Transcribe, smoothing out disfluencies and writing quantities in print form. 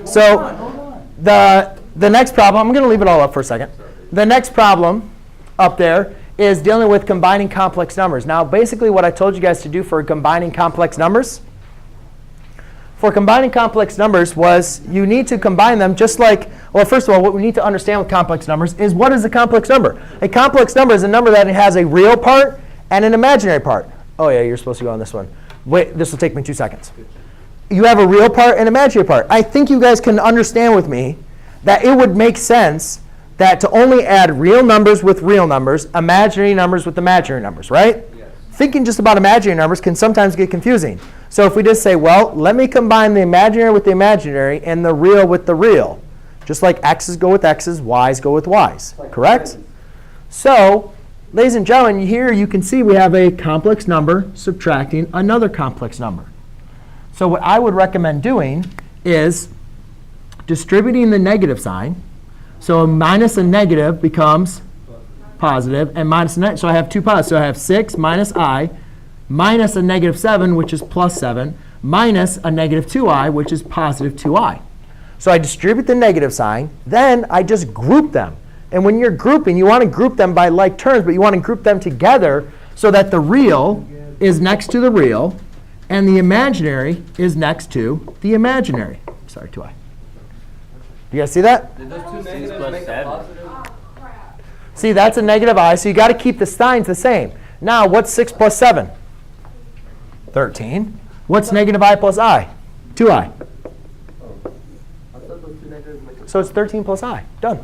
So the next problem, I'm going to leave it all up for a second. The next problem up there is dealing with combining complex numbers. Now, basically what I told you guys to do for combining complex numbers, was you need to combine them just like, well, first of all, what we need to understand with complex numbers is what is a complex number? A complex number is a number that has a real part and an imaginary part. Oh, yeah, you're supposed to go on this one. Wait, this will take me 2 seconds. You have a real part and imaginary part. I think you guys can understand with me that it would make sense that to only add real numbers with real numbers, imaginary numbers with imaginary numbers, right? Yes. Thinking just about imaginary numbers can sometimes get confusing. So if we just say, well, let me combine the imaginary with the imaginary and the real with the real. Just like x's go with x's, y's go with y's, correct? So, ladies and gentlemen, here you can see we have a complex number subtracting another complex number. So what I would recommend doing is distributing the negative sign. So minus a negative becomes positive, and minus a negative. So I have two positives. So I have 6 minus I, minus a negative 7, which is plus 7, minus a negative 2i, which is positive 2i. So I distribute the negative sign. Then I just group them. And when you're grouping, you want to group them by like terms, but you want to group them together so that the real is next to the real, and the imaginary is next to the imaginary. Sorry, 2i. You guys see that? Did those two negatives make a positive? See, that's a negative I, so you got to keep the signs the same. Now, what's 6 plus 7? 13. What's negative I plus I? 2i. So it's 13 plus I. Done.